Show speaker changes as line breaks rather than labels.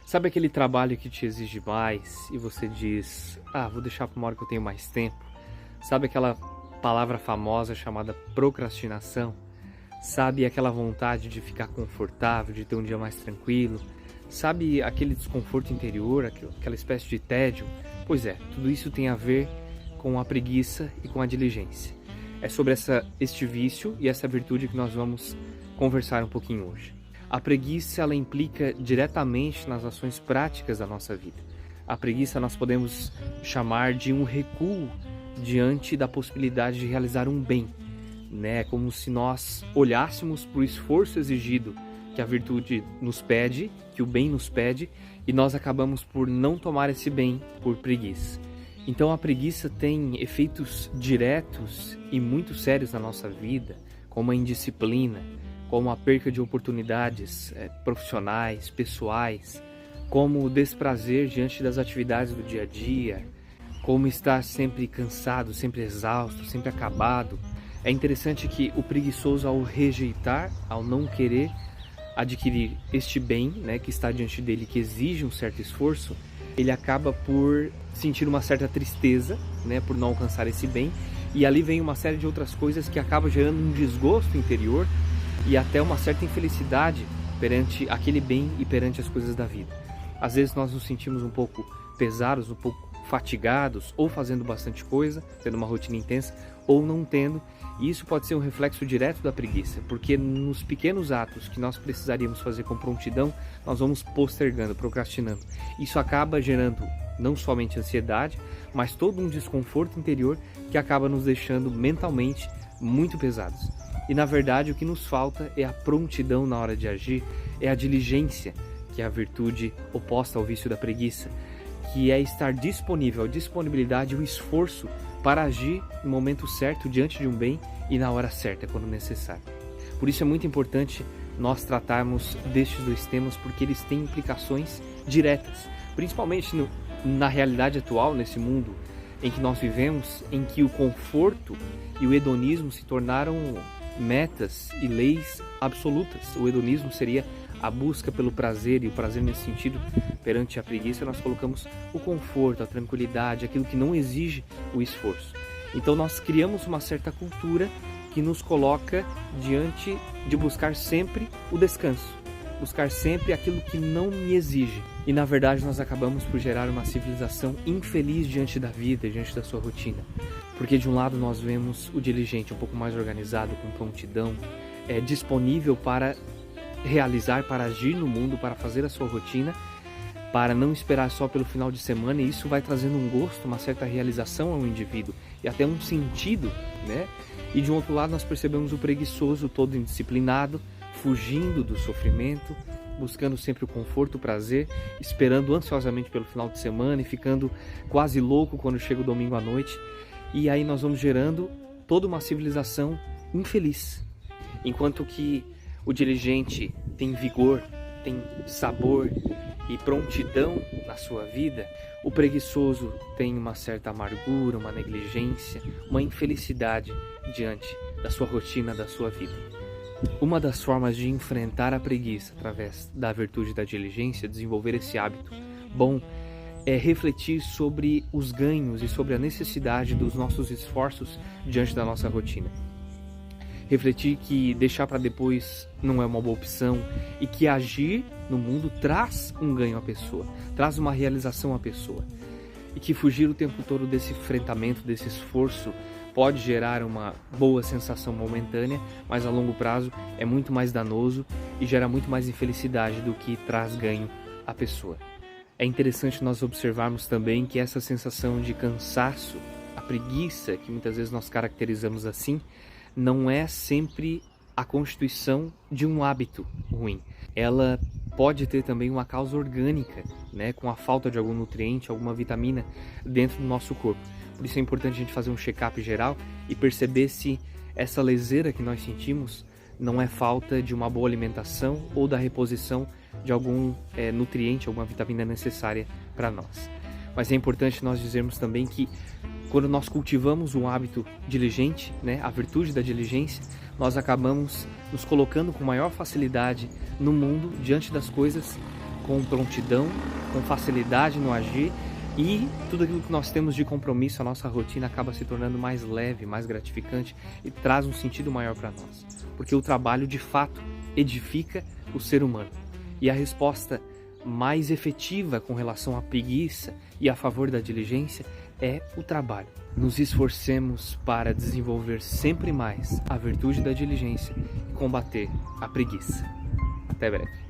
Sabe aquele trabalho que te exige mais e você diz, vou deixar para uma hora que eu tenho mais tempo? Sabe aquela palavra famosa chamada procrastinação? Sabe aquela vontade de ficar confortável, de ter um dia mais tranquilo? Sabe aquele desconforto interior, aquela espécie de tédio? Pois é, tudo isso tem a ver com a preguiça e com a diligência. É sobre este vício e essa virtude que nós vamos conversar um pouquinho hoje. A preguiça, ela implica diretamente nas ações práticas da nossa vida. A preguiça nós podemos chamar de um recuo diante da possibilidade de realizar um bem, né? Como se nós olhássemos para o esforço exigido que a virtude nos pede, que o bem nos pede, e nós acabamos por não tomar esse bem por preguiça. Então a preguiça tem efeitos diretos e muito sérios na nossa vida, como a indisciplina, como a perca de oportunidades profissionais, pessoais, como o desprazer diante das atividades do dia a dia, como estar sempre cansado, sempre exausto, sempre acabado. É interessante que o preguiçoso, ao rejeitar, ao não querer adquirir este bem, né, que está diante dele, que exige um certo esforço, ele acaba por sentir uma certa tristeza, né, por não alcançar esse bem, e ali vem uma série de outras coisas que acabam gerando um desgosto interior e até uma certa infelicidade perante aquele bem e perante as coisas da vida. Às vezes nós nos sentimos um pouco pesados, um pouco fatigados, ou fazendo bastante coisa, tendo uma rotina intensa, ou não tendo, e isso pode ser um reflexo direto da preguiça, porque nos pequenos atos que nós precisaríamos fazer com prontidão, nós vamos postergando, procrastinando. Isso acaba gerando não somente ansiedade, mas todo um desconforto interior que acaba nos deixando mentalmente muito pesados. E na verdade o que nos falta é a prontidão na hora de agir, é a diligência, que é a virtude oposta ao vício da preguiça, que é estar disponível, a disponibilidade e o esforço para agir no momento certo, diante de um bem e na hora certa, quando necessário. Por isso é muito importante nós tratarmos destes dois temas, porque eles têm implicações diretas, principalmente na realidade atual, nesse mundo em que nós vivemos, em que o conforto e o hedonismo se tornaram metas e leis absolutas. O hedonismo seria a busca pelo prazer, e o prazer nesse sentido, perante a preguiça, nós colocamos o conforto, a tranquilidade, aquilo que não exige o esforço. Então nós criamos uma certa cultura que nos coloca diante de buscar sempre o descanso, buscar sempre aquilo que não me exige. E na verdade nós acabamos por gerar uma civilização infeliz diante da vida, diante da sua rotina. Porque de um lado nós vemos o diligente um pouco mais organizado, com prontidão, disponível para realizar, para agir no mundo, para fazer a sua rotina, para não esperar só pelo final de semana, e isso vai trazendo um gosto, uma certa realização ao indivíduo e até um sentido, né? E de um outro lado nós percebemos o preguiçoso todo indisciplinado, fugindo do sofrimento, buscando sempre o conforto, o prazer, esperando ansiosamente pelo final de semana e ficando quase louco quando chega o domingo à noite. E aí nós vamos gerando toda uma civilização infeliz, enquanto que o diligente tem vigor, tem sabor e prontidão na sua vida, o preguiçoso tem uma certa amargura, uma negligência, uma infelicidade diante da sua rotina, da sua vida. Uma das formas de enfrentar a preguiça através da virtude da diligência, desenvolver esse hábito bom, é refletir sobre os ganhos e sobre a necessidade dos nossos esforços diante da nossa rotina. Refletir que deixar para depois não é uma boa opção e que agir no mundo traz um ganho à pessoa, traz uma realização à pessoa. E que fugir o tempo todo desse enfrentamento, desse esforço, pode gerar uma boa sensação momentânea, mas a longo prazo é muito mais danoso e gera muito mais infelicidade do que traz ganho à pessoa. É interessante nós observarmos também que essa sensação de cansaço, a preguiça, que muitas vezes nós caracterizamos assim, não é sempre a constituição de um hábito ruim. Ela pode ter também uma causa orgânica, né, com a falta de algum nutriente, alguma vitamina dentro do nosso corpo. Por isso é importante a gente fazer um check-up geral e perceber se essa leseira que nós sentimos não é falta de uma boa alimentação ou da reposição de algum nutriente, alguma vitamina necessária para nós. Mas é importante nós dizermos também que quando nós cultivamos um hábito diligente, né, a virtude da diligência, nós acabamos nos colocando com maior facilidade no mundo, diante das coisas, com prontidão, com facilidade no agir, e tudo aquilo que nós temos de compromisso, a nossa rotina acaba se tornando mais leve, mais gratificante e traz um sentido maior para nós. Porque o trabalho, de fato, edifica o ser humano. E a resposta mais efetiva com relação à preguiça e a favor da diligência é o trabalho. Nos esforcemos para desenvolver sempre mais a virtude da diligência e combater a preguiça. Até breve.